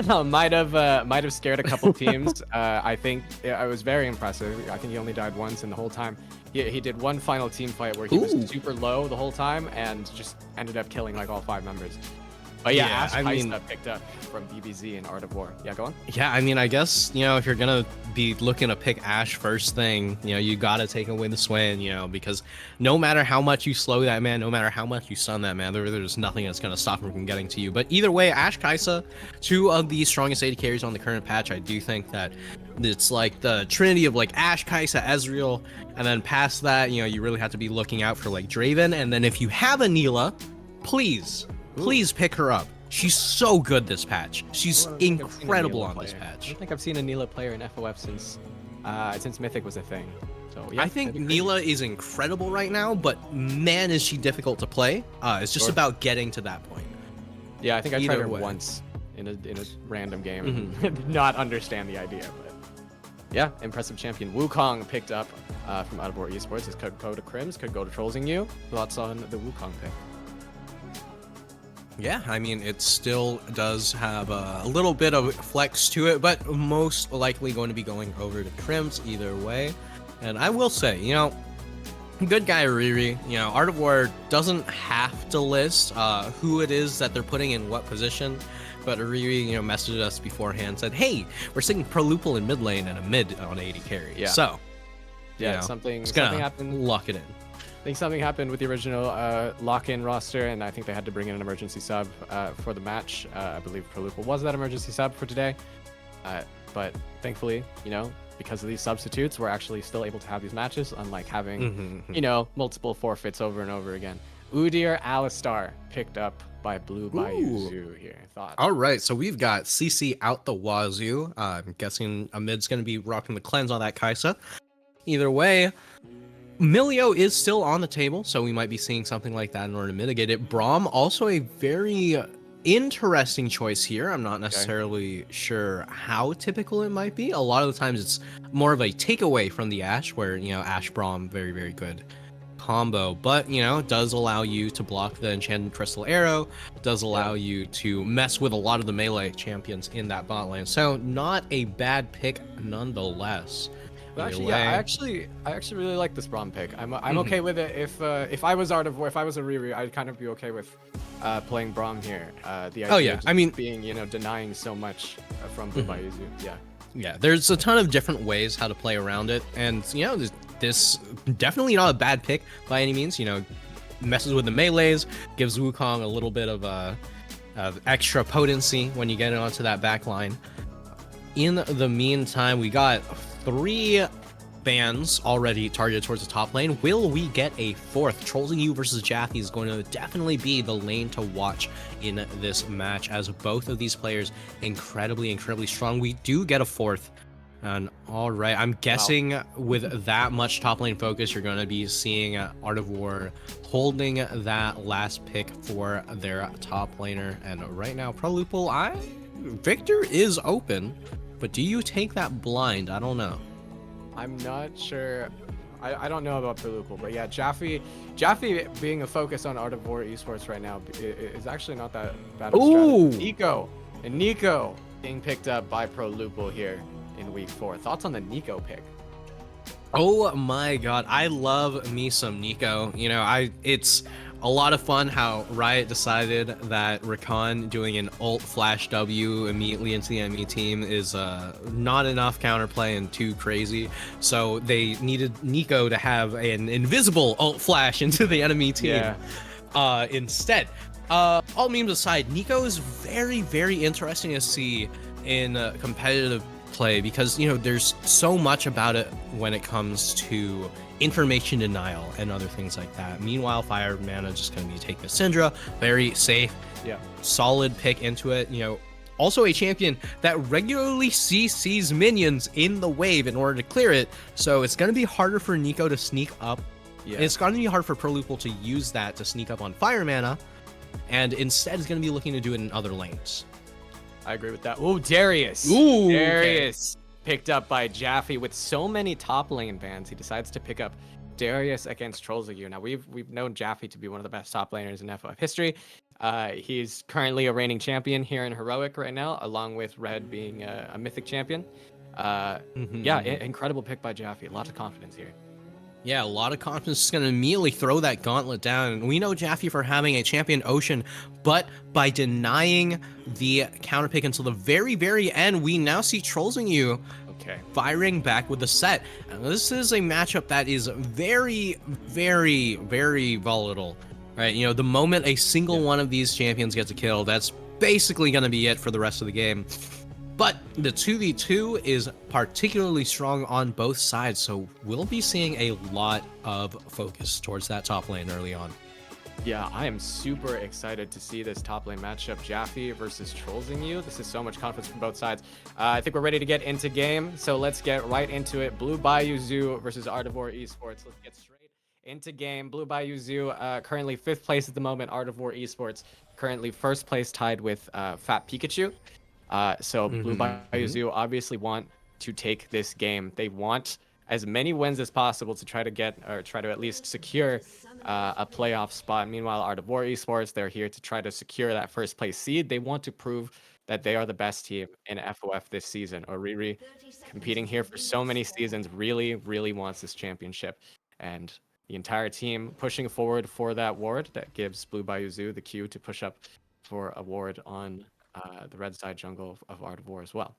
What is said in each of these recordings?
Might have scared a couple teams. I think it was very impressive. I think he only died once in the whole time. He did one final team fight where he was super low the whole time and just ended up killing like all 5 members. But yeah, Ash Kaisa picked up from BBZ in Art of War. Yeah, go on. Yeah, I mean, I guess, if you're going to be looking to pick Ash first thing, you got to take away the Swain, because no matter how much you slow that man, no matter how much you stun that man, there's nothing that's going to stop him from getting to you. But either way, Ash Kaisa, 2 of the strongest AD carries on the current patch. I do think that it's like the trinity of like Ash, Kaisa, Ezreal, and then past that, you really have to be looking out for like Draven. And then if you have a Neela, please pick her up. She's so good this patch. She's incredible on this patch. I don't think I've seen a Neela player in FOF since Mythic was a thing. So yeah, I think Neela is incredible right now, but man, is she difficult to play. It's just about getting to that point. Yeah, I think I tried her once in a random game and did not understand the idea. But yeah, impressive champion. Wukong picked up from Out of War Esports. This could go to Crims, could go to Trollsing You. Thoughts on the Wukong pick? Yeah, I mean, it still does have a little bit of flex to it, but most likely going to be going over to Crims either way. And I will say, good guy Riri, Art of War doesn't have to list who it is that they're putting in what position, but Riri, messaged us beforehand, said, hey, we're sticking Prolupal in mid lane and a mid on AD carry. Yeah. So, yeah, something happened. Lock it in. I think something happened with the original lock-in roster, and I think they had to bring in an emergency sub for the match. I believe Prolupal was that emergency sub for today. But thankfully, because of these substitutes, we're actually still able to have these matches, unlike having, multiple forfeits over and over again. Udyr Alistar picked up by Blue Bayou here. Thoughts? All right, so we've got CC out the wazoo. I'm guessing Amid's going to be rocking the cleanse on that Kaisa. Either way, Milio is still on the table, so we might be seeing something like that in order to mitigate it. Braum, also a very interesting choice here. I'm not necessarily sure how typical it might be. A lot of the times it's more of a takeaway from the Ashe, where, Ashe Braum, very, very good combo. But, does allow you to block the Enchanted Crystal Arrow, does allow you to mess with a lot of the melee champions in that bot lane. So not a bad pick nonetheless. But actually, I actually really like this Braum pick. I'm okay with it. If I was Art of War, if I was a Riri, I'd kind of be okay with playing Braum here. The idea of being denying so much from Blue Bayou. Yeah, there's a ton of different ways how to play around it, and this definitely not a bad pick by any means. Messes with the melees, gives Wukong a little bit of extra potency when you get it onto that back line. In the meantime, we got 3 bans already targeted towards the top lane. Will we get a 4th? Trollsing You versus Jaffe is going to definitely be the lane to watch in this match, as both of these players incredibly strong. We do get a 4th. And all right, I'm guessing with that much top lane focus, you're going to be seeing Art of War holding that last pick for their top laner. And right now, Prolupal, Victor is open. But do you take that blind? I don't know. I'm not sure. I don't know about Prolupal, but yeah, Jaffe being a focus on Art of War Esports right now is actually not that bad of a strategy. Nico being picked up by Prolupal here in week 4. Thoughts on the Nico pick? Oh my god, I love me some Nico. It's a lot of fun how Riot decided that Rakan doing an ult flash W immediately into the enemy team is not enough counterplay and too crazy. So they needed Nico to have an invisible ult flash into the enemy team instead. All memes aside, Nico is very, very interesting to see in competitive play because, there's so much about it when it comes to information denial and other things like that. Meanwhile, Fire Mana just going to be taking a Syndra, very safe, solid pick into it. Also a champion that regularly CCs minions in the wave in order to clear it, so it's going to be harder for Nico to sneak up. It's going to be hard for Prolupal to use that to sneak up on Fire Mana, and instead is going to be looking to do it in other lanes. I agree with that. Ooh, Darius. Darius. Picked up by Jaffe with so many top lane bans. He decides to pick up Darius against Trollsing You. Now we've known Jaffe to be one of the best top laners in FF history. He's currently a reigning champion here in Heroic right now, along with Red being a mythic champion. Yeah, incredible pick by Jaffe. Lots of confidence here. Yeah, a lot of confidence is going to immediately throw that gauntlet down. And we know Jaffe for having a champion Ocean, but by denying the counter pick until the very, very end, we now see Trolling You Okay. firing back with the set. And this is a matchup that is very, very, very volatile. Right? You know, the moment a single one of these champions gets a kill, that's basically going to be it for the rest of the game. But the 2v2 is particularly strong on both sides, so we'll be seeing a lot of focus towards that top lane early on. Yeah, I am super excited to see this top lane matchup, Jaffe versus Trolling You. This is so much confidence from both sides. I think we're ready to get into game, so let's get right into it. Blue Bayou Zoo versus Ardivore Esports. Let's get straight into game. Blue Bayou Zoo currently 5th place at the moment. Ardivore Esports currently 1st place, tied with Fat Pikachu. So Blue Bayou Zoo obviously want to take this game. They want as many wins as possible to try to get, or try to at least secure a playoff spot. Meanwhile, Ardivore Esports, they're here to try to secure that 1st place seed. They want to prove that they are the best team in FOF this season. Oriri, competing here for so many seasons, really, really wants this championship. And the entire team pushing forward for that ward that gives Blue Bayou Zoo the cue to push up for a ward on the red side jungle of Ardivore as well.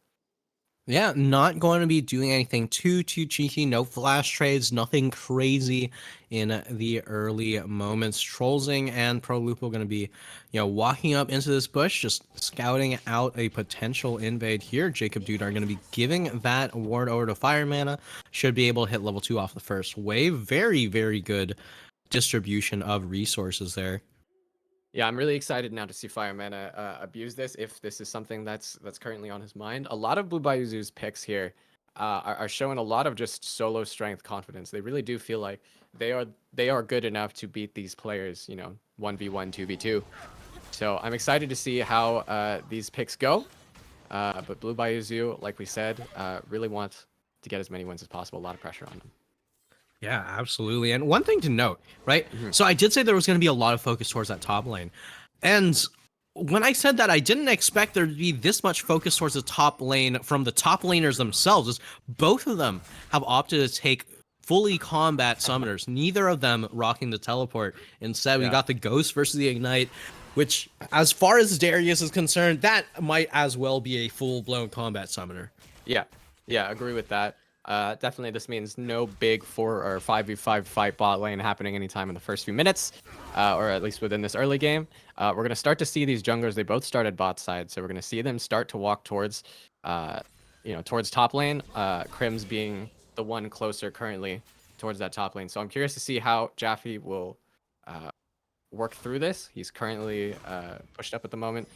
Yeah, not going to be doing anything too cheeky. No flash trades, nothing crazy in the early moments. Trolzing and Prolupo going to be, walking up into this bush, just scouting out a potential invade here. Jacob Dude are going to be giving that ward over to Fire Mana. Should be able to hit level 2 off the first wave. Very, very good distribution of resources there. Yeah, I'm really excited now to see Fire Mana abuse this, if this is something that's currently on his mind. A lot of Blue Bayou Zoo's picks here are showing a lot of just solo strength confidence. They really do feel like they are good enough to beat these players, 1v1, 2v2. So I'm excited to see how these picks go. But Blue Bayou Zoo, like we said, really want to get as many wins as possible. A lot of pressure on them. Yeah, absolutely. And one thing to note, right? So I did say there was going to be a lot of focus towards that top lane. And when I said that, I didn't expect there to be this much focus towards the top lane from the top laners themselves. As both of them have opted to take fully combat summoners, neither of them rocking the teleport. Instead, we got the Ghost versus the Ignite, which, as far as Darius is concerned, that might as well be a full-blown combat summoner. Yeah, agree with that. Definitely this means no big 4 or 5v5 fight bot lane happening anytime in the first few minutes, or at least within this early game. We're going to start to see these junglers, they both started bot side, so we're going to see them start to walk towards, towards top lane, Crims being the one closer currently towards that top lane. So I'm curious to see how Jaffe will work through this. He's currently pushed up at the moment.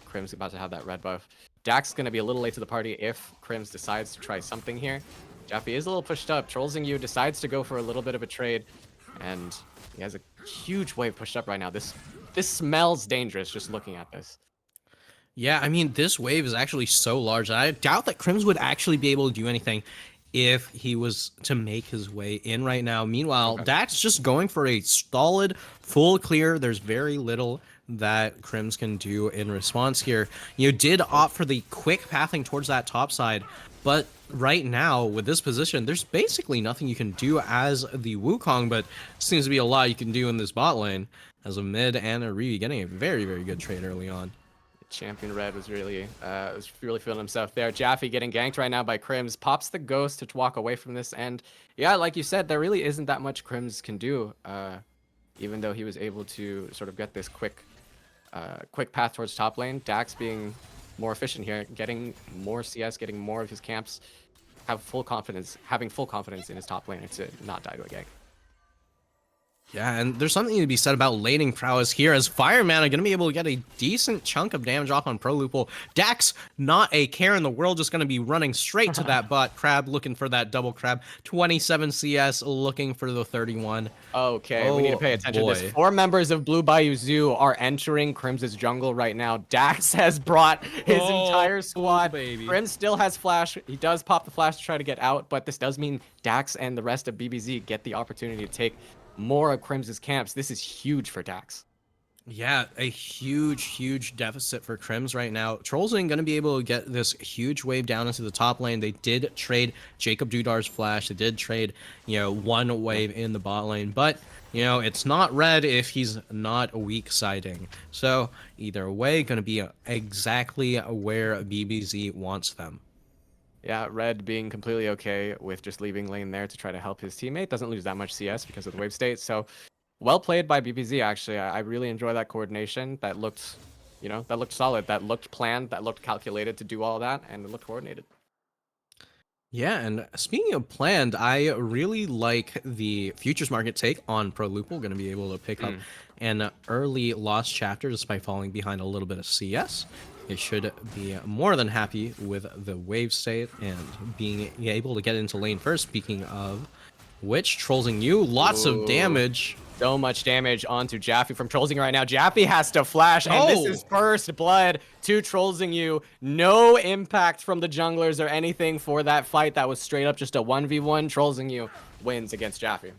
Crims about to have that red buff. Dax is going to be a little late to the party if Crims decides to try something here. Jaffe is a little pushed up. Trolling You decides to go for a little bit of a trade, and he has a huge wave pushed up right now. This smells dangerous just looking at this. Yeah, I mean, this wave is actually so large. I doubt that Crims would actually be able to do anything if he was to make his way in right now. Meanwhile, Dax just going for a solid full clear. There's very little that Crims can do in response here. You did opt for the quick pathing towards that top side, but right now with this position, there's basically nothing you can do as the Wukong, but seems to be a lot you can do in this bot lane as a mid and a Ryu getting a very, very good trade early on. Champion Red was really feeling himself there. Jaffe getting ganked right now by Crims, pops the Ghost to walk away from this, and yeah, like you said, there really isn't that much Crims can do, even though he was able to sort of get this quick path towards top lane. Dax being more efficient here, getting more CS, getting more of his camps, having full confidence in his top lane to not die to a gank. Yeah, and there's something to be said about laning prowess here, as Fire Mana going to be able to get a decent chunk of damage off on Prolupo. Dax, not a care in the world, just going to be running straight to that bot. Crab looking for that double crab. 27 CS, looking for the 31. Okay, we need to pay attention to this. 4 members of Blue Bayou Zoo are entering Crim's jungle right now. Dax has brought his entire squad. Crim still has flash. He does pop the flash to try to get out, but this does mean Dax and the rest of BBZ get the opportunity to take more of Crim's camps. This is huge for Dax. Yeah, a huge deficit for Crims right now. Trolls ain't gonna be able to get this huge wave down into the top lane. They did trade Jacob Dudar's flash. They did trade, one wave in the bot lane, but it's not red if he's not weak siding. So either way, gonna be exactly where BBZ wants them. Yeah, Red being completely okay with just leaving lane there to try to help his teammate. Doesn't lose that much CS because of the wave state. So well played by BBZ, actually. I really enjoy that coordination. That looked, that looked solid. That looked planned. That looked calculated to do all that. And it looked coordinated. Yeah, and speaking of planned, I really like the futures market take on ProLupo. Going to be able to pick up an early lost chapter despite falling behind a little bit of CS. It should be more than happy with the wave state and being able to get into lane first. Speaking of which, Trollsing you, lots of damage. So much damage onto Jaffe from Trollsing right now. Jaffe has to flash, and this is first blood to Trollsing you. No impact from the junglers or anything for that fight. That was straight up just a 1v1. Trollsing you wins against Jaffe.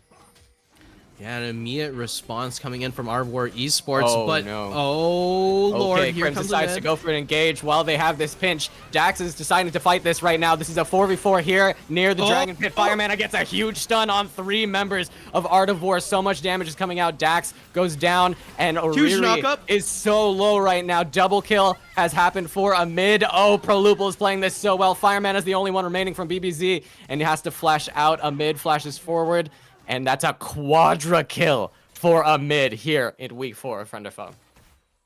Yeah, an immediate response coming in from R4 Esports, Oh lord, okay, here Crim comes decides to go for an engage while they have this pinch. Dax is deciding to fight this right now. This is a 4v4 here near the Dragon Pit. Fireman gets a huge stun on 3 members of Art of War. So much damage is coming out. Dax goes down, and Oriri is so low right now. Double kill has happened for a mid. Oh, ProLupo is playing this so well. Fireman is the only one remaining from BBZ, and he has to flash out. A mid flashes forward. And that's a quadra kill for a mid here in week 4 of Friend or Foe.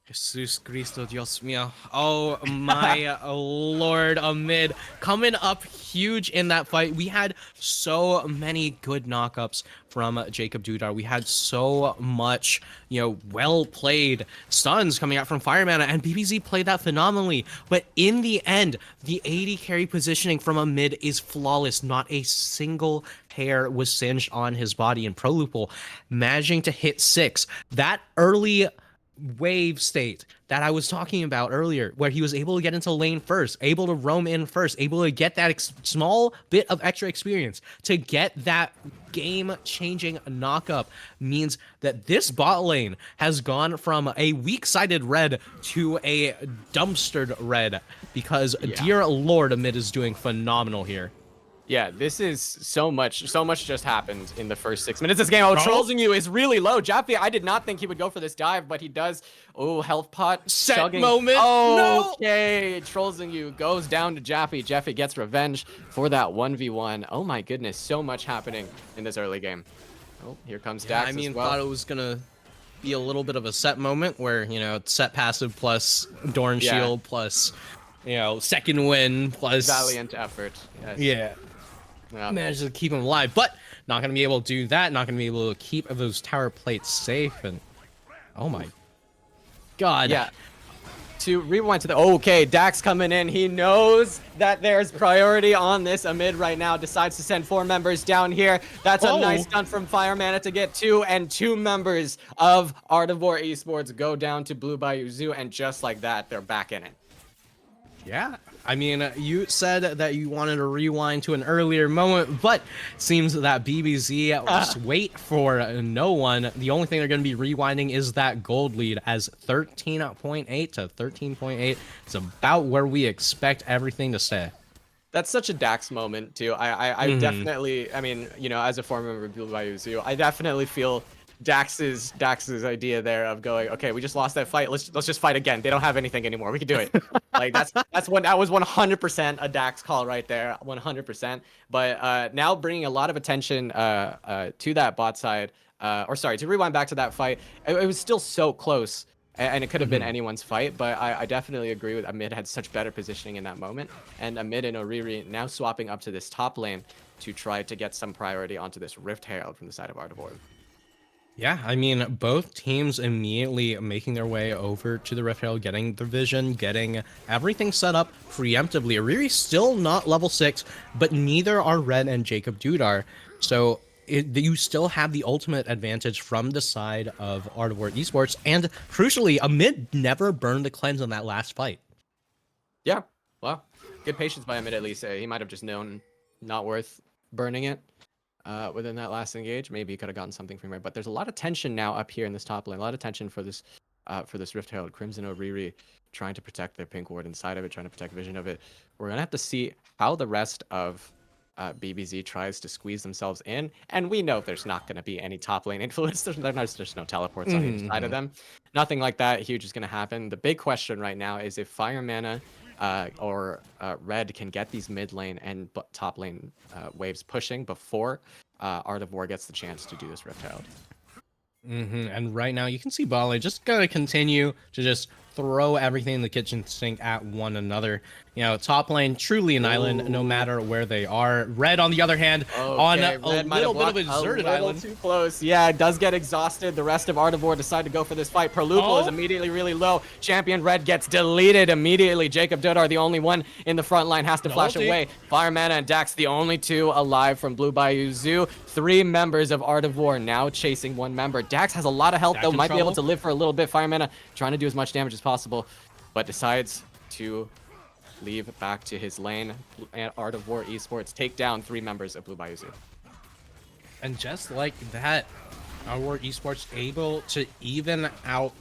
Jesus Cristo, Dios mío. Oh my lord, a mid coming up huge in that fight. We had so many good knockups from Jacob Dudar. We had so much, well played stuns coming out from Firemana, and BBZ played that phenomenally. But in the end, the AD carry positioning from a mid is flawless. Not a single hair was singed on his body, and ProLupo managing to hit 6. That early wave state that I was talking about earlier, where he was able to get into lane first, able to roam in first, able to get that small bit of extra experience to get that game-changing knock-up, means that this bot lane has gone from a weak-sided red to a dumpstered red, because dear lord, Amid is doing phenomenal here. Yeah, this is so much just happened in the first 6 minutes of this game. Oh, Trollsing you is really low. Jaffe, I did not think he would go for this dive, but he does. Oh, health pot. Set chugging. moment. Okay, Trollsing you goes down to Jaffe. Jaffe gets revenge for that 1v1. Oh my goodness, so much happening in this early game. Oh, here comes Dax as well. Thought it was gonna be a little bit of a set moment where, set passive plus Dorn Shield plus, second win plus valiant effort. Yes. Yeah. Managed to keep him alive, but not going to be able to do that. Not going to be able to keep those tower plates safe. And oh my god. Yeah. To rewind to the okay, Dax coming in. He knows that there's priority on this Amid right now. Decides to send 4 members down here. That's a nice stunt from Firemana to get 2, and 2 members of Art of War Esports go down to Blue Bayou Zoo, and just like that, they're back in it. Yeah, I mean, you said that you wanted to rewind to an earlier moment, but seems that BBZ just wait for no one. The only thing they're going to be rewinding is that gold lead, as 13.8 to 13.8. It's about where we expect everything to stay. That's such a Dax moment too. I definitely, I mean, as a former member of Blue Bayou Zoo, I definitely feel Dax's idea there of going, okay, we just lost that fight. Let's just fight again. They don't have anything anymore. We can do it. Like that was 100% a Dax call right there, 100%. But now bringing a lot of attention to that bot side, or sorry, to rewind back to that fight, it was still so close. And it could have been anyone's fight, but I definitely agree with Amid had such better positioning in that moment. And Amid and Oriri now swapping up to this top lane to try to get some priority onto this Rift Herald from the side of Art of War. Yeah, I mean, both teams immediately making their way over to the Rift Herald, getting the vision, getting everything set up preemptively. Oriri's still not level 6, but neither are Red and Jacob Dudar. So you still have the ultimate advantage from the side of Art of War Esports, and crucially, Amid never burned the cleanse in that last fight. Yeah, well, good patience by Amid at least. He might have just known not worth burning it within that last engage. Maybe he could have gotten something from here, but there's a lot of tension now up here in this top lane. A lot of tension for this for this Rift Herald. Crimson Oriri trying to protect their pink ward inside of it, trying to protect vision of it. We're going to have to see how the rest of BBZ tries to squeeze themselves in. And we know there's not going to be any top lane influence. There's no teleports on either side of them. Nothing like that huge is going to happen. The big question right now is if Fire Mana or Red can get these mid lane and top lane waves pushing before Art of War gets the chance to do this Rift Herald. And right now you can see bot lane just gonna continue to just throw everything in the kitchen sink at one another. You know, top lane truly an island no matter where they are. Red on the other hand on a little bit of a deserted island. Too close. Yeah, it does get exhausted. The rest of Art of War decide to go for this fight. Perlupo is immediately really low. Champion Red gets deleted immediately. Jacob Dodar, the only one in the front line, has to flash away. Fire Mana and Dax, the only two alive from Blue Bayou Zoo. 3 members of Art of War now chasing 1 member. Dax has a lot of health though, might be able to live for a little bit. Fire Mana trying to do as much damage as possible, but decides to leave back to his lane. And Art of War Esports take down 3 members of Blue Bayou Zoo. And just like that, Art of War Esports able to even out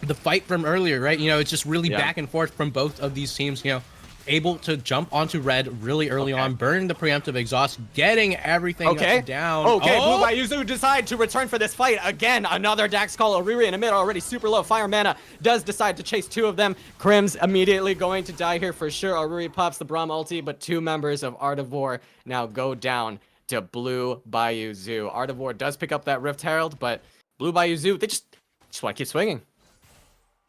the fight from earlier, right? You know, it's just really back and forth from both of these teams, you know, able to jump onto Red really early on, burning the preemptive exhaust, getting everything down. Blue Bayou Zoo decide to return for this fight. Again, another Dax call. Oriri in the middle, already super low. Fire Mana does decide to chase 2 of them. Crim's immediately going to die here for sure. Oriri pops the Braum ulti, but 2 members of Art of War now go down to Blue Bayou Zoo. Art of War does pick up that Rift Herald, but Blue Bayou Zoo, they just want to keep swinging.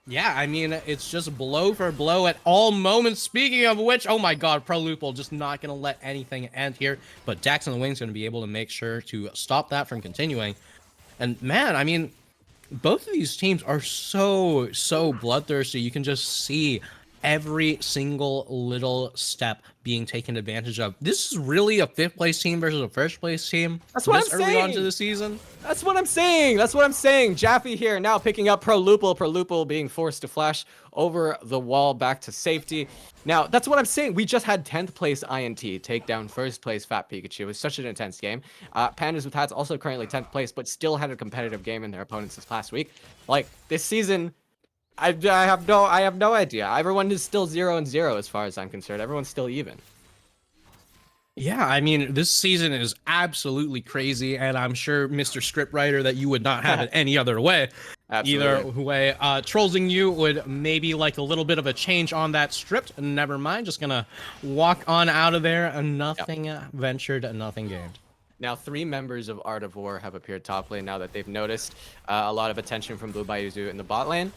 Yeah, I mean, it's just blow for blow at all moments. Speaking of which, oh my god, Proluple just not going to let anything end here. But Dax on the wing's going to be able to make sure to stop that from continuing. And man, I mean, both of these teams are so bloodthirsty. You can just see every single little step being taken advantage of. This is really a 5th place team versus a 1st place team. That's what I'm saying. Early on to the season. That's what I'm saying. Jaffe here now picking up Proluple. Proluple being forced to flash over the wall back to safety. Now, that's what I'm saying. We just had 10th place INT take down 1st place Fat Pikachu. It was such an intense game. Pandas with Hats also currently 10th place, but still had a competitive game in their opponents this past week. Like, this season, I have no idea. Everyone is still 0-0 as far as I'm concerned. Everyone's still even. Yeah, I mean, this season is absolutely crazy, and I'm sure, Mr. Scriptwriter, that you would not have it any other way. Absolutely. Either way, Trollsing you would maybe like a little bit of a change on that script. Never mind, just gonna walk on out of there. Nothing ventured, nothing gained. Now, 3 members of Art of War have appeared top lane now that they've noticed a lot of attention from Blue Bayou Zoo in the bot lane.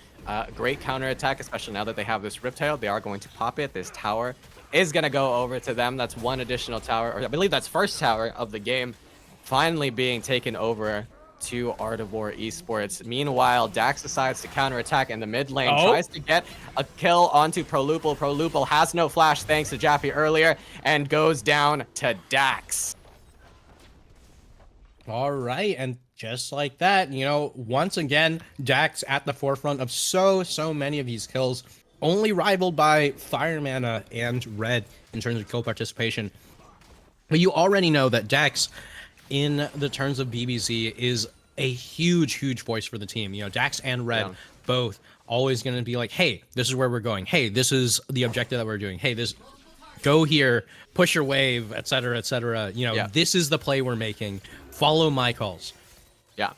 Great counterattack, especially now that they have this Rift Herald. They are going to pop it. This tower is going to go over to them. That's 1 additional tower, or I believe that's 1st tower of the game, finally being taken over to Art of War Esports. Meanwhile, Dax decides to counterattack in the mid lane, tries to get a kill onto Proluple. Proluple has no flash thanks to Jaffe earlier, and goes down to Dax. All right, and just like that, you know, once again, Dax at the forefront of so many of these kills, only rivaled by Fire Mana and Red in terms of kill participation. But you already know that Dax, in the terms of BBZ, is a huge voice for the team. You know, Dax and Red both always going to be like, hey, this is where we're going. Hey, this is the objective that we're doing. Hey, this, go here, push your wave, etc., etc. You know, this is the play we're making. Follow my calls. Yeah,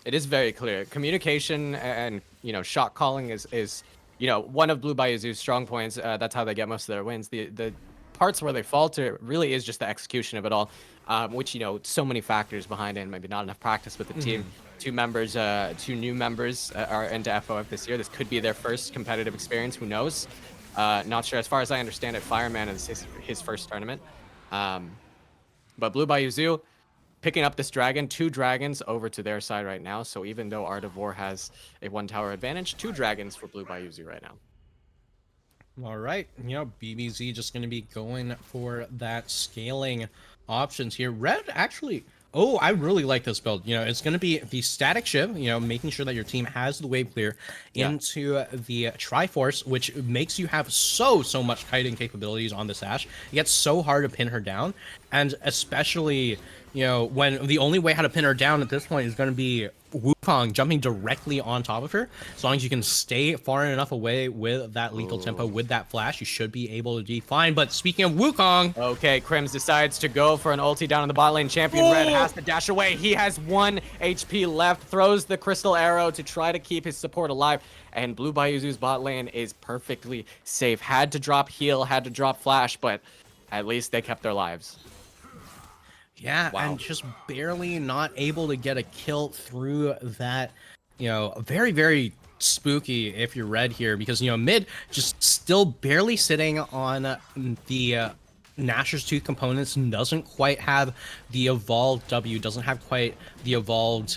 it is very clear. Communication and, you know, shot calling is you know, one of Blue Bayou Zoo's strong points. That's how they get most of their wins. The parts where they falter really is just the execution of it all, which, you know, so many factors behind it, and maybe not enough practice with the team. 2 new members are into FOF this year. This could be their first competitive experience. Who knows? Not sure. As far as I understand it, Fireman is his first tournament. But Blue Bayou Zoo picking up this dragon, 2 dragons over to their side right now. So even though Art of War has a 1 tower advantage, 2 dragons for Blue Bayou Zoo right now. All right, you know, BBZ just going to be going for that scaling options here. Red actually, oh, I really like this build. You know, it's going to be the static shiv, you know, making sure that your team has the wave clear into the Triforce, which makes you have so much kiting capabilities on this Ashe. It gets so hard to pin her down, and especially you know, when the only way how to pin her down at this point is going to be Wukong jumping directly on top of her. As long as you can stay far enough away with that lethal tempo, with that flash, you should be able to be fine. But speaking of Wukong... Okay, Crims decides to go for an ulti down in the bot lane. Champion Red has to dash away. He has 1 HP left, throws the crystal arrow to try to keep his support alive. And Blue Bayou's bot lane is perfectly safe. Had to drop heal, had to drop flash, but at least they kept their lives. Yeah, wow. And just barely not able to get a kill through that, you know, very, very spooky if you're Red here, because, you know, mid just still barely sitting on the Nashor's Tooth components, doesn't quite have the evolved W, doesn't have quite the evolved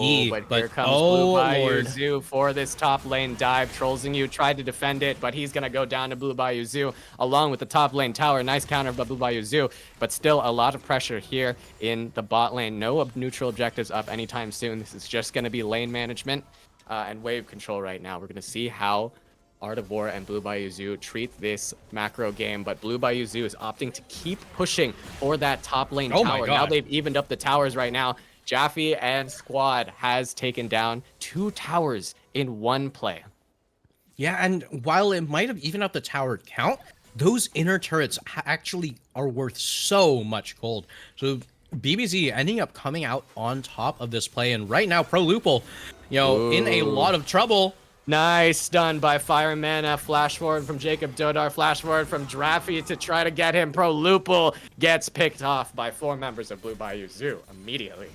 E. But here comes Blue Bayou Zoo for this top lane dive. Trolls you, tried to defend it, but he's going to go down to Blue Bayou Zoo along with the top lane tower. Nice counter by Blue Bayou Zoo, but still a lot of pressure here in the bot lane. No neutral objectives up anytime soon. This is just going to be lane management and wave control right now. We're going to see how Art of War and Blue Bayou Zoo treat this macro game, but Blue Bayou Zoo is opting to keep pushing for that top lane tower. Now they've evened up the towers right now. Jaffe and squad has taken down 2 towers in 1 play. Yeah, and while it might have evened up the tower count, those inner turrets actually are worth so much gold. So BBZ ending up coming out on top of this play, and right now Pro Lupul, you know, in a lot of trouble. Nice stun by Fire Mana. Flash forward from Jacob Dodar. Flash forward from Jaffe to try to get him. Pro Lupul gets picked off by 4 members of Blue Bayou Zoo immediately.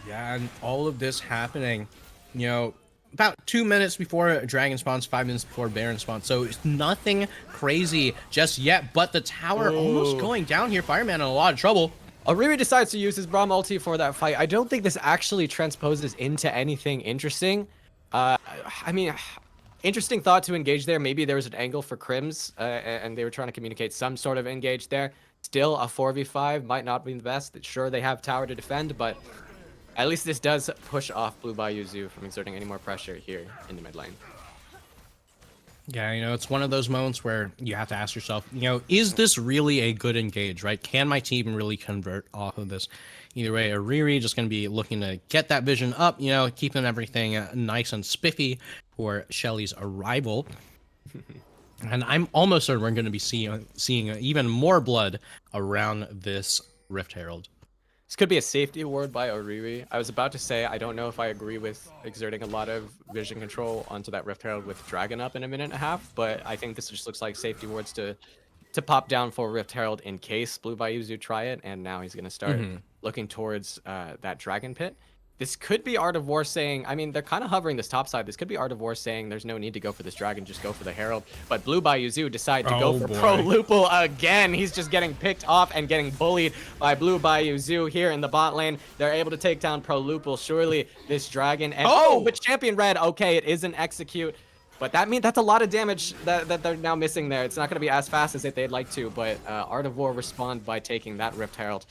Yeah, and all of this happening, you know, about 2 minutes before Dragon spawns, 5 minutes before Baron spawns. So it's nothing crazy just yet, but the tower almost going down here. Fireman in a lot of trouble. Ariri decides to use his Braum ulti for that fight. I don't think this actually transposes into anything interesting. I mean, interesting thought to engage there. Maybe there was an angle for Crims, and they were trying to communicate some sort of engage there. Still, a 4v5 might not be the best. Sure, they have tower to defend, but at least this does push off Blue Bayou Zoo from exerting any more pressure here in the mid lane. Yeah, you know, it's one of those moments where you have to ask yourself, you know, is this really a good engage, right? Can my team really convert off of this? Either way, Ariri just going to be looking to get that vision up, you know, keeping everything nice and spiffy for Shelly's arrival. And I'm almost certain we're going to be seeing even more blood around this Rift Herald. This could be a safety award by Ariri. I was about to say, I don't know if I agree with exerting a lot of vision control onto that Rift Herald with Dragon up in a minute and a half, but I think this just looks like safety awards to pop down for Rift Herald in case Blue Bayou Zoo try it, and now he's going to start looking towards that Dragon Pit. This could be Art of War saying, I mean, they're kind of hovering this top side. This could be Art of War saying there's no need to go for this Dragon, just go for the Herald. But Blue Bayou Zoo decide to go for Pro Lupul again. He's just getting picked off and getting bullied by Blue Bayou Zoo here in the bot lane. They're able to take down Pro Lupul. Surely this Dragon, and but Champion Red, okay, it is an execute. But that means that's a lot of damage that they're now missing there. It's not going to be as fast as they'd like to, but Art of War respond by taking that Rift Herald.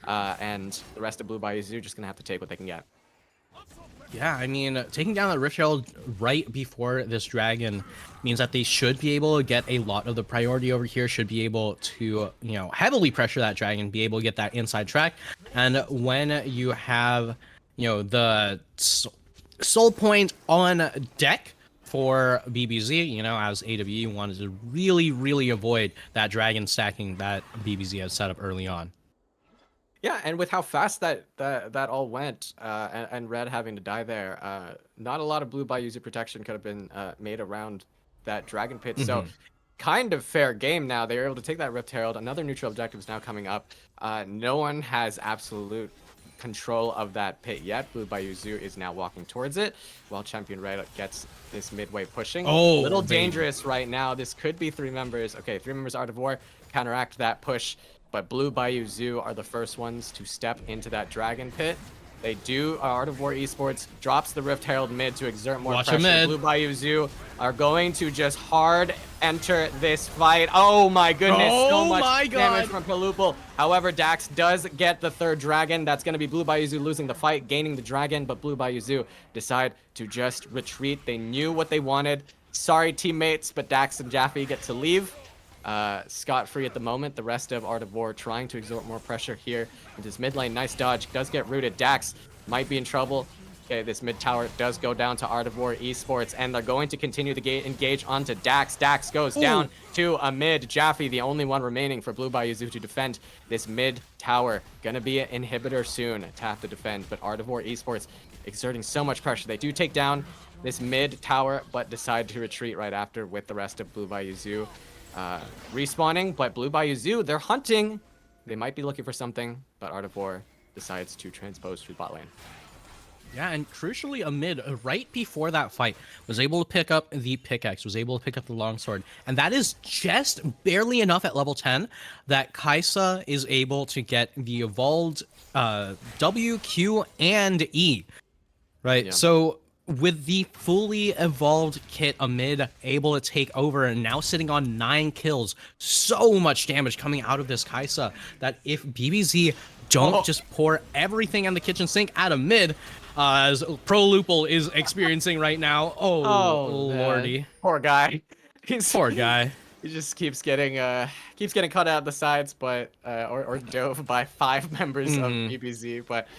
And the rest of Blue Bayou Zoo just going to have to take what they can get. Yeah, I mean, taking down the Rift Herald right before this Dragon means that they should be able to get a lot of the priority over here, should be able to, you know, heavily pressure that Dragon, be able to get that inside track. And when you have, you know, the soul point on deck for BBZ, you know, as AWE wanted to really, really avoid that Dragon stacking that BBZ has set up early on. Yeah, and with how fast that all went, and Red having to die there, not a lot of Blue Bayou Zoo protection could have been made around that Dragon Pit. So kind of fair game now. They were able to take that Rift Herald. Another neutral objective is now coming up. No one has absolute control of that pit yet. Blue Bayou Zoo is now walking towards it, while Champion Red gets this midway pushing. A little dangerous right now. This could be 3 members. Okay, 3 members Art of War counteract that push. But Blue Bayou Zoo are the first ones to step into that Dragon Pit. They do. Art of War Esports drops the Rift Herald mid to exert more pressure. Blue Bayou Zoo are going to just hard enter this fight. Oh my goodness, so much damage from Pro Lupul. However, Dax does get the 3rd Dragon. That's going to be Blue Bayou Zoo losing the fight, gaining the Dragon, but Blue Bayou Zoo decide to just retreat. They knew what they wanted. Sorry, teammates, but Dax and Jaffe get to leave. scot-free at the moment. The rest of Art of War trying to exert more pressure here into this mid lane. Nice dodge. Does get rooted. Dax might be in trouble. Okay, this mid tower does go down to Art of War Esports, and they're going to continue to engage onto Dax. Dax goes down to a mid. Jaffe, the only one remaining for Blue Bayou Zoo to defend this mid tower. Gonna be an inhibitor soon to have to defend, but Art of War Esports exerting so much pressure. They do take down this mid tower, but decide to retreat right after with the rest of Blue Bayou Zoo respawning. But Blue Bayou Zoo, they're hunting. They might be looking for something, but Art of War decides to transpose through bot lane. Yeah, and crucially, Amid, right before that fight, was able to pick up the pickaxe, was able to pick up the longsword, and that is just barely enough at level 10 that Kaisa is able to get the evolved W, Q, and E, right? Yeah. So with the fully evolved kit, Amid able to take over and now sitting on 9 kills, so much damage coming out of this Kaisa that if BBZ don't just pour everything in the kitchen sink at Amid, as Pro Lupul is experiencing right now. Oh lordy, poor guy. Poor guy. He just keeps getting cut out the sides, but or dove by 5 members of BBZ. But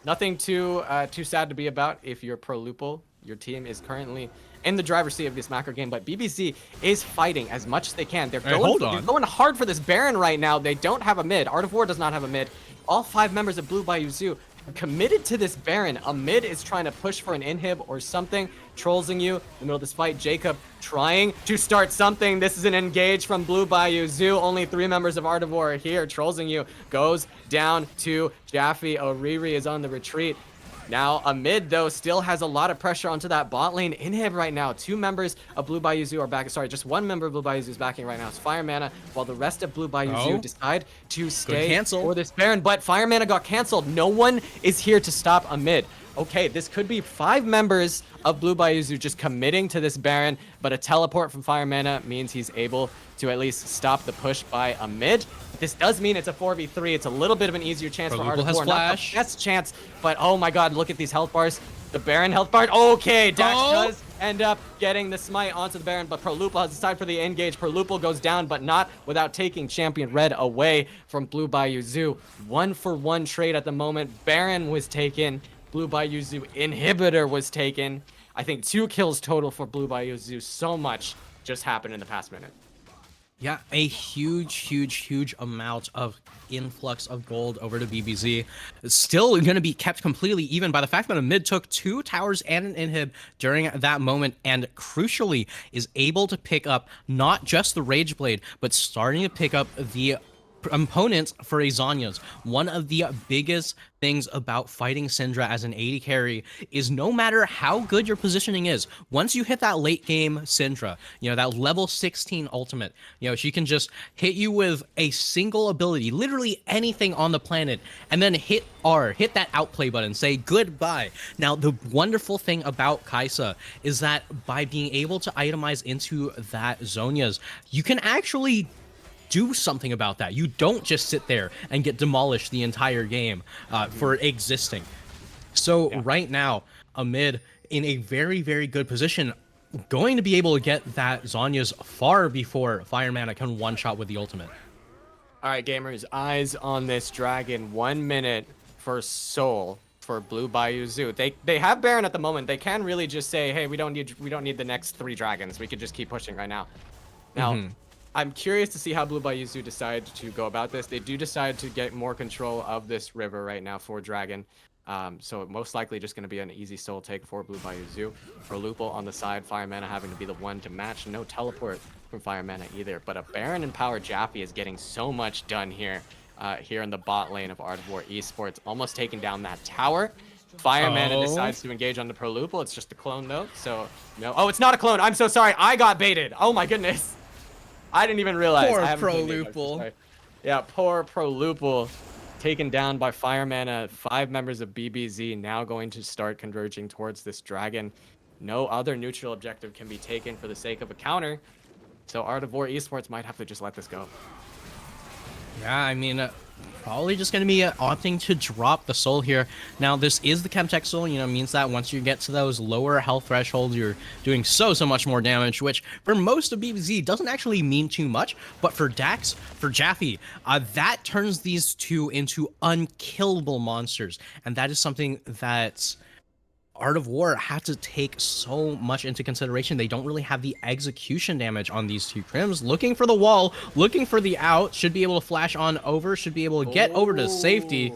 nothing too sad to be about if you're Pro Lupul. Your team is currently in the driver's seat of this macro game, but BBZ is fighting as much as they can. They're going hard for this Baron right now. They don't have a mid. Art of War does not have a mid. All 5 members of Blue Bayou Zoo committed to this Baron. A mid is trying to push for an inhib or something, trolling you in the middle of this fight. Jacob trying to start something. This is an engage from Blue Bayou Zoo. Only 3 members of Art of War are here. Trolling you goes down to Jaffe. Oriri is on the retreat. Now, Amid, though, still has a lot of pressure onto that bot lane inhib right now. 2 members of Blue Bayou Zoo are back. Sorry, just 1 member of Blue Bayou Zoo is backing right now. It's Fire Mana, while the rest of Blue Bayou Zoo decide to stay for this Baron. But Fire Mana got canceled. No one is here to stop Amid. Okay, this could be 5 members of Blue Bayou Zoo just committing to this Baron, but a teleport from Fire Mana means he's able to at least stop the push by Amid. This does mean it's a 4v3. It's a little bit of an easier chance for Art of War. Not the best chance, but oh my god, look at these health bars. The Baron health bar. Okay, Dax does end up getting the smite onto the Baron, but Pro Lupul has decided for the engage. Pro Lupul goes down, but not without taking Champion Red away from Blue Bayou Zoo. 1-for-1 trade at the moment. Baron was taken. Blue Bayou Zoo inhibitor was taken. I think 2 kills total for Blue Bayou Zoo. So much just happened in the past minute. Yeah, a huge amount of influx of gold over to BBZ. It's still going to be kept completely even by the fact that Amid took 2 towers and an inhib during that moment, and crucially is able to pick up not just the Rage Blade, but starting to pick up the opponents for a Zhonya's. One of the biggest things about fighting Syndra as an AD carry is no matter how good your positioning is, once you hit that late game Syndra, you know, that level 16 ultimate, you know, she can just hit you with a single ability, literally anything on the planet, and then hit R, hit that outplay button, say goodbye. Now, the wonderful thing about Kaisa is that by being able to itemize into that Zhonya's, you can actually do something about that. You don't just sit there and get demolished the entire game for existing. So right now, Amid in a very good position, going to be able to get that Zhonya's far before Fire Mana can one-shot with the ultimate. All right, gamers, eyes on this dragon. 1 minute for Soul for Blue Bayou Zoo. They have Baron at the moment. They can really just say, hey, we don't need the next 3 dragons. We could just keep pushing right now. Now, I'm curious to see how Blue Bayou Zoo decide to go about this. They do decide to get more control of this river right now for Dragon. So most likely just going to be an easy soul take for Blue Bayou Zoo. For Lupul on the side, Fire Mana having to be the one to match. No teleport from Fire Mana either. But a Baron and Power Jaffe is getting so much done here. Here in the bot lane of Art of War Esports. Almost taking down that tower. Fire Mana decides to engage on the Pro Lupul. It's just a clone though. So no. Oh, it's not a clone. I'm so sorry. I got baited. Oh my goodness. I didn't even realize. Poor Pro Lupul. Yeah, poor Pro Lupul. Taken down by Fire Mana. 5 members of BBZ now going to start converging towards this dragon. No other neutral objective can be taken for the sake of a counter. So Art of War Esports might have to just let this go. Yeah, I mean, probably just going to be opting to drop the soul here. Now, this is the Chemtech soul, you know, means that once you get to those lower health thresholds, you're doing so much more damage, which for most of BBZ doesn't actually mean too much. But for Dax, for Jaffe, that turns these two into unkillable monsters. And that is something that Art of War had to take so much into consideration. They don't really have the execution damage on these two Crims. Looking for the wall, looking for the out, should be able to flash on over, should be able to get over to safety.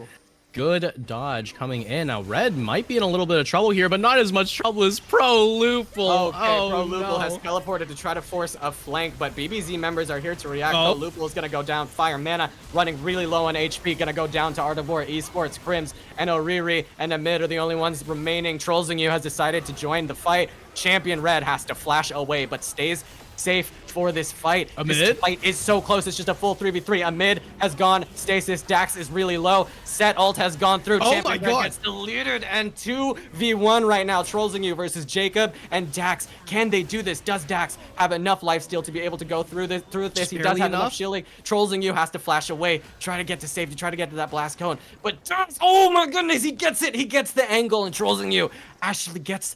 Good dodge coming in. Now, Red might be in a little bit of trouble here, but not as much trouble as Prolupal. Okay, Prolupal has teleported to try to force a flank, but BBZ members are here to react. Prolupal is going to go down. Fire Mana running really low on HP, going to go down to Art of War Esports. Crims and Oriri and Amid are the only ones remaining. Trolls You has decided to join the fight. Champion Red has to flash away, but stays safe for this fight. This fight is so close. It's just a full 3v3. Amid has gone. Stasis. Dax is really low. Set ult has gone through. Champion Red gets deleted. And 2v1 right now. You versus Jacob and Dax. Can they do this? Does Dax have enough lifesteal to be able to go through this? He does have enough shielding. You has to flash away. Try to get to safety. Try to get to that blast cone. But Dax, oh my goodness, he gets it. He gets the angle, and You actually gets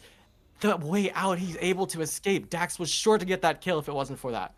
the way out. He's able to escape. Dax was sure to get that kill if it wasn't for that.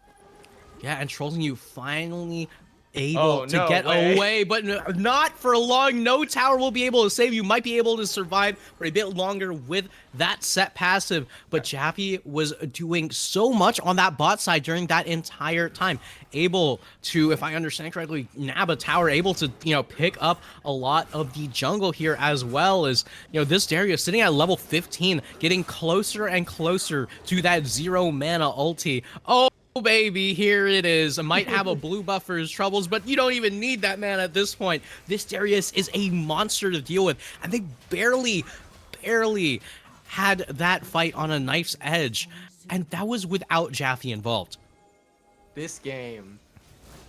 Yeah, and You finally able to get away, but not for long. No tower will be able to save you. Might be able to survive for a bit longer with that set passive, but Jaffe was doing so much on that bot side during that entire time. Able to, if I understand correctly, nab a tower, able to, you know, pick up a lot of the jungle here, as well as, you know, this Darius sitting at level 15, getting closer and closer to that 0 mana ulti. Oh, baby, here it is. I might have a blue buff for his troubles, but you don't even need that man at this point. This Darius is a monster to deal with, and they barely had that fight on a knife's edge, and that was without Jaffe involved. This game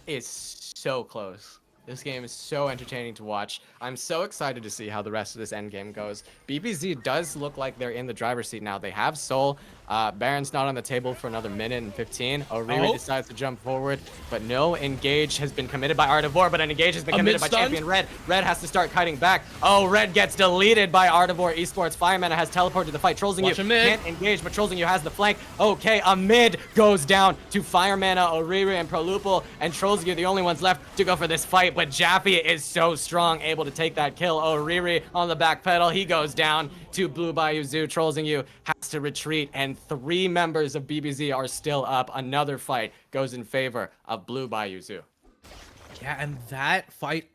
is so close. This game is so entertaining to watch. I'm so excited to see how the rest of this endgame goes. BBZ does look like they're in the driver's seat now. They have Soul. Baron's not on the table for another minute and 15. Oriri decides to jump forward, but no engage has been committed by Art of War, but an engage has been committed by Champion Red. Red has to start kiting back. Oh, Red gets deleted by Art of War Esports. Fire Mana has teleported to the fight. You can't engage, but You has the flank. Okay, Amid goes down to Fire Mana, Oriri, and Prolupal, and You the only ones left to go for this fight, but Jaffe is so strong, able to take that kill. Oriri on the back pedal. He goes down to Blue Bayou Zoo. You has to retreat, and 3 members of BBZ are still up. Another fight goes in favor of Blue Bayou Zoo. Yeah, and that fight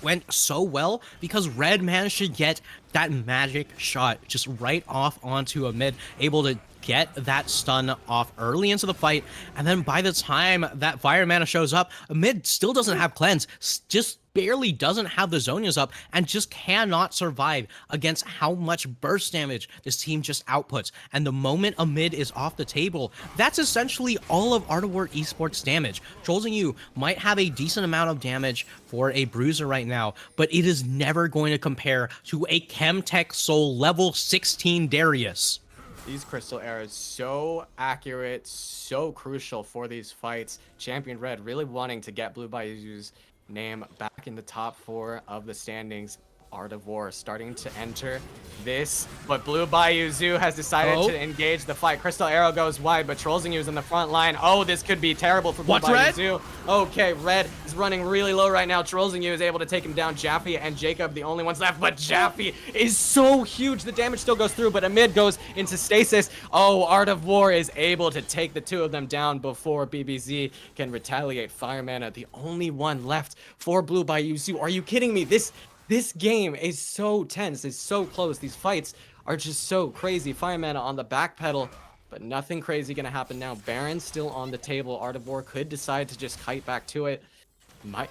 went so well because Red managed to get that magic shot just right off onto Amid, able to get that stun off early into the fight, and then by the time that Fire Mana shows up, Amid still doesn't have cleanse, just barely doesn't have the Zonias up, and just cannot survive against how much burst damage this team just outputs. And the moment Amid is off the table, that's essentially all of Art of War Esports damage. You might have a decent amount of damage for a bruiser right now, but it is never going to compare to a Chemtech Soul level 16 Darius. These crystal arrows so accurate, so crucial for these fights. Champion Red really wanting to get Blue Bayou's name back in the top 4 of the standings. Art of War starting to enter this, but Blue Bayou Zoo has decided to engage the fight. Crystal Arrow goes wide, but You is in the front line. Oh, this could be terrible for Blue Bayou Zoo. Okay, Red is running really low right now. You is able to take him down. Jaffe and Jacob, the only ones left, but Jaffe is so huge. The damage still goes through, but Amid goes into stasis. Oh, Art of War is able to take the 2 of them down before BBZ can retaliate. Fire Mana, the only one left for Blue Bayou Zoo. Are you kidding me? This game is so tense, it's so close. These fights are just so crazy. Fire Mana on the back pedal, but nothing crazy gonna happen now. Baron's still on the table. Art of War could decide to just kite back to it.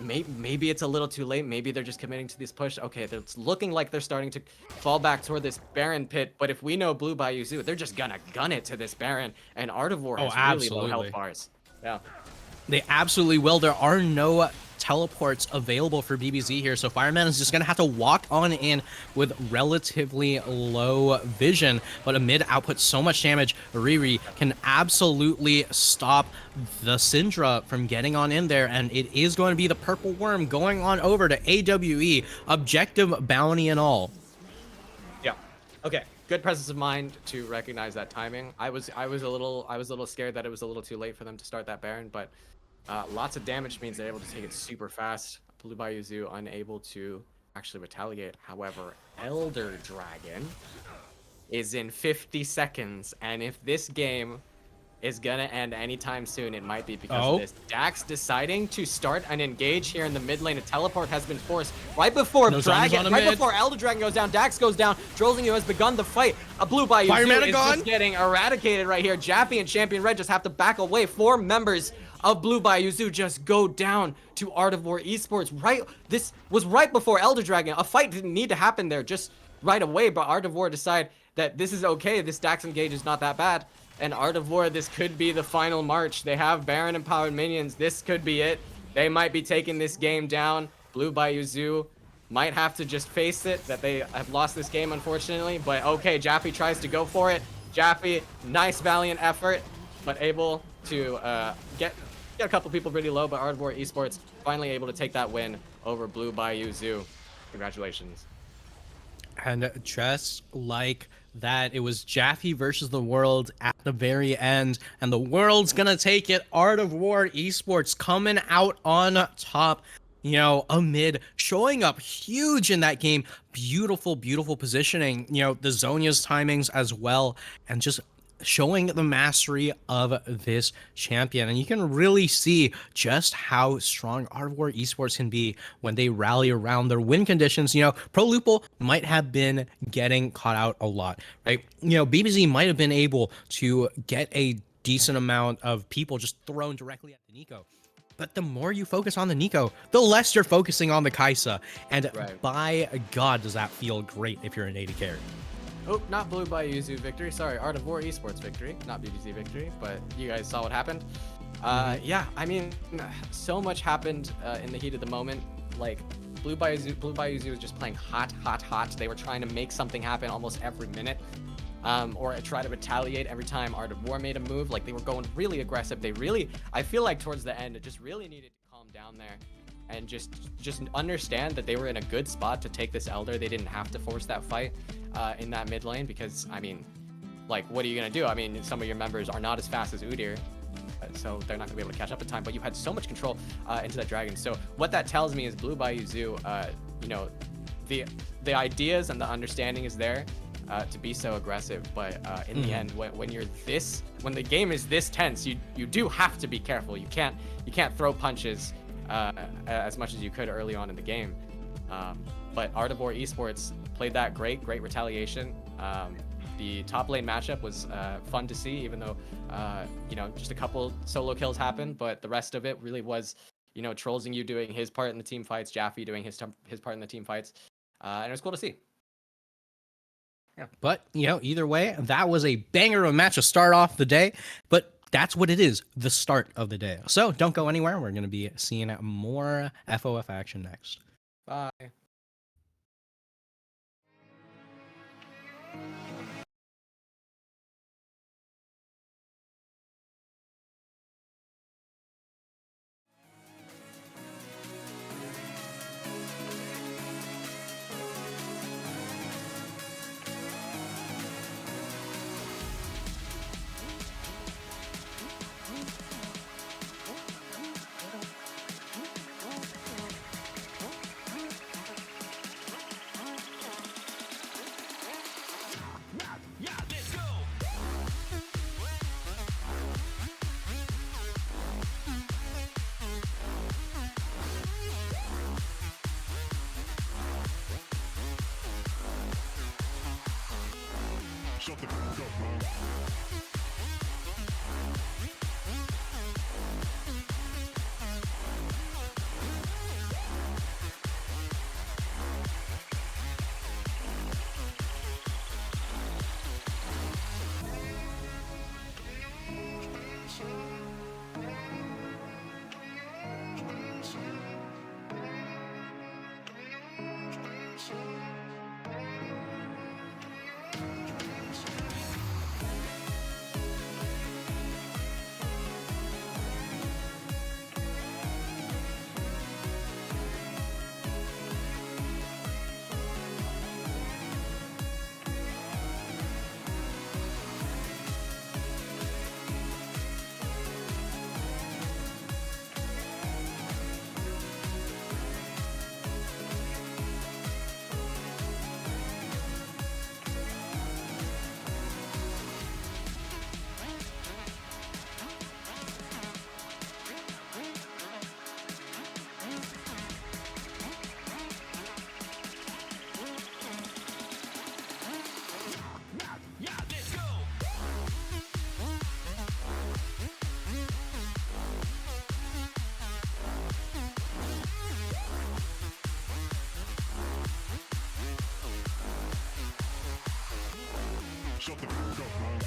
Maybe it's a little too late. Maybe they're just committing to this push. Okay, it's looking like they're starting to fall back toward this Baron pit, but if we know Blue Bayou Zoo, they're just gonna gun it to this Baron, and Art of War has really low health bars. Yeah. They absolutely will. There are no teleports available for BBZ here, so Fireman is just going to have to walk on in with relatively low vision, but a mid outputs so much damage. Riri can absolutely stop the Syndra from getting on in there, and it is going to be the Purple Worm going on over to AWE, objective bounty and all. Yeah. Okay. Good presence of mind to recognize that timing. I was a little scared that it was a little too late for them to start that Baron, but lots of damage means they're able to take it super fast. Blue Bayou Zoo unable to actually retaliate. However, Elder Dragon is in 50 seconds, and if this game is gonna end anytime soon, it might be because of this. Dax deciding to start an engage here in the mid lane. A teleport has been forced right before before Elder Dragon goes down. Dax goes down. Drolzinho has begun the fight. A Blue Bayou Zoo is just getting eradicated right here. Jaffe and Champion Red just have to back away. 4 members of Blue Bayou Zoo just go down to Art of War Esports. This was right before Elder Dragon. A fight didn't need to happen there just right away, but Art of War decide that this is okay. This Dax engage is not that bad. And Art of War, this could be the final march. They have Baron empowered minions. This could be it. They might be taking this game down. Blue Bayou Zoo might have to just face it, that they have lost this game, unfortunately. But okay, Jaffe tries to go for it. Jaffe, nice valiant effort, but able to get a couple people pretty low. But Art of War Esports finally able to take that win over Blue Bayou Zoo. Congratulations. And just like that, it was Jaffe versus the world at the very end, and the world's gonna take it. Art of War Esports coming out on top, you know, amid showing up huge in that game. Beautiful, beautiful positioning, you know, the Zhonya's timings as well, and just showing the mastery of this champion. And you can really see just how strong Art of War Esports can be when they rally around their win conditions. You know, Pro Lupo might have been getting caught out a lot, right? You know, BBZ might have been able to get a decent amount of people just thrown directly at the Nico. But the more you focus on the Nico, the less you're focusing on the Kaisa. And by God, does that feel great if you're an AD carry. Oh, not Blue Bayou Zoo victory. Sorry, Art of War Esports victory, not BBZ victory. But you guys saw what happened. Yeah, I mean, so much happened in the heat of the moment. Like Blue Bayou Zoo was just playing hot. They were trying to make something happen almost every minute, or try to retaliate every time Art of War made a move. Like they were going really aggressive. I feel like towards the end, it just really needed to calm down there. And just understand that they were in a good spot to take this Elder. They didn't have to force that fight in that mid lane because, I mean, like, what are you going to do? I mean, some of your members are not as fast as Udyr, so they're not going to be able to catch up in time, but you had so much control into that dragon. So what that tells me is Blue Bayou Zoo, you know, the ideas and the understanding is there to be so aggressive, but in the end, when the game is this tense, you do have to be careful. You can't throw punches as much as you could early on in the game. But Art of War Esports played that great retaliation. The top lane matchup was fun to see, even though you know, just a couple solo kills happened, but the rest of it really was, you know, Drolzinho doing his part in the team fights, Jaffe doing his part in the team fights, and it was cool to see. Yeah. But, you know, either way, that was a banger of a match to start off the day, but that's what it is, the start of the day. So don't go anywhere. We're going to be seeing more FOF action next. Bye. Shut the fuck up, man. Shut the fuck up, man.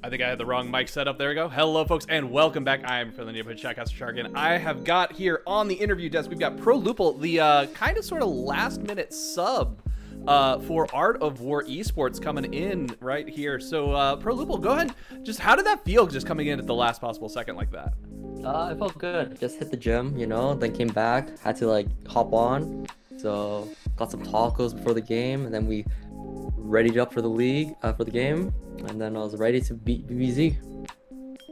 I think I had the wrong mic set up. There we go. Hello, folks, and welcome back. I'm from the neighborhood Chatcaster Shark, and I have got here on the interview desk, we've got Pro Lupul, the kind of sort of last-minute sub for Art of War Esports coming in right here. So, Pro Lupul, go ahead. Just how did that feel just coming in at the last possible second like that? It felt good. Just hit the gym, then came back, had to hop on. So got some tacos before the game, and then we readied up for the league, for the game, and then I was ready to beat BBZ.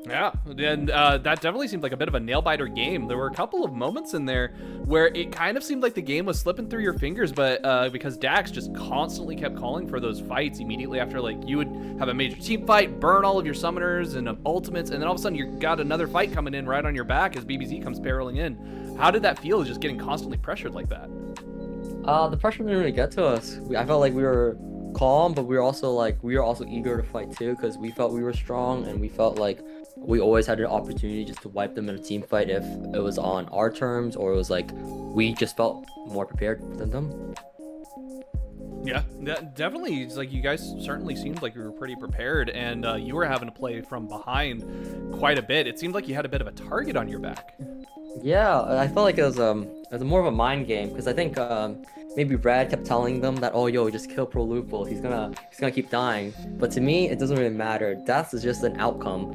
Yeah, and that definitely seemed like a bit of a nail-biter game. There were a couple of moments in there where it kind of seemed like the game was slipping through your fingers, but because Dax just constantly kept calling for those fights immediately after, like, you would have a major team fight, burn all of your summoners and ultimates, and then all of a sudden you got another fight coming in right on your back as BBZ comes barreling in. How did that feel, just getting constantly pressured like that? The pressure didn't really get to us. I felt like we were calm, but we were also eager to fight too, because we felt we were strong, and we felt like we always had an opportunity just to wipe them in a team fight if it was on our terms, or it was like we just felt more prepared than them. Yeah, definitely. It's like you guys certainly seemed like you were pretty prepared, and you were having to play from behind quite a bit. It seemed like you had a bit of a target on your back. Yeah, I felt like it was more of a mind game, because I think maybe Brad kept telling them that, oh yo, just kill Pro Loophole, he's gonna keep dying. But to me, it doesn't really matter. Death is just an outcome.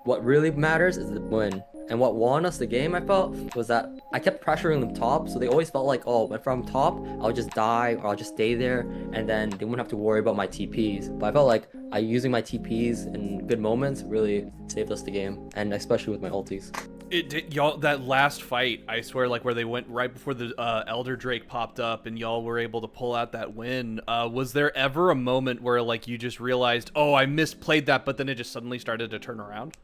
What really matters is the win. And what won us the game, I felt, was that I kept pressuring them top, so they always felt like, oh, if I'm top, I'll just die or I'll just stay there, and then they wouldn't have to worry about my TPs. But I felt like using my TPs in good moments really saved us the game, and especially with my ultis. It did, y'all. That last fight, I swear, like where they went right before the Elder Drake popped up, and y'all were able to pull out that win. Was there ever a moment where like you just realized, oh, I misplayed that, but then it just suddenly started to turn around?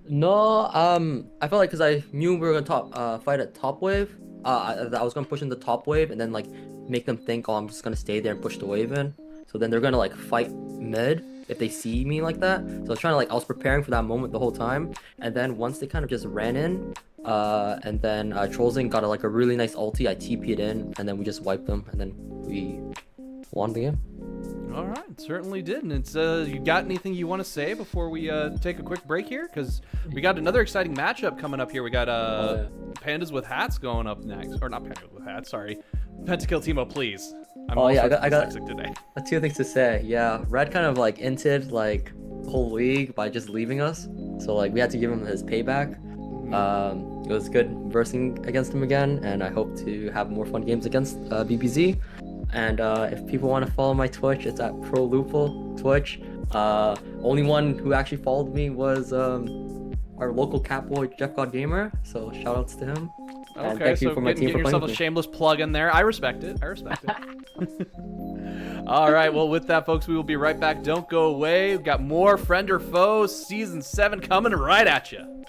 No, I felt like because I knew we were gonna fight at top wave, I was gonna push in the top wave and then like make them think, oh, I'm just gonna stay there and push the wave in. So then they're gonna like fight mid if they see me like that. So I was trying to I was preparing for that moment the whole time. And then once they kind of just ran in, and then Trollzing got a really nice ulti, I TP'd in, and then we just wiped them, and then we won the game. All right, certainly did. And it's you got anything you want to say before we take a quick break here? Because we got another exciting matchup coming up here. We got Pandas with Hats going up next, or not Pandas with Hats, sorry, Pentakill Teemo, please. I'm I got dyslexic today. two things to say. Yeah, Red kind of inted the whole league by just leaving us, so we had to give him his payback. It was good versing against him again, and I hope to have more fun games against BBZ. And if people want to follow my Twitch, it's at Pro Loophole Twitch. Only one who actually followed me was our local catboy, Jeff God Gamer. So shout outs to him. And Okay, thank you so for my team getting for yourself playing a with me. shameless plug in there. I respect it. I respect it. All right, well, with that, folks, we will be right back. Don't go away. We've got more Friend or Foe Season 7 coming right at you.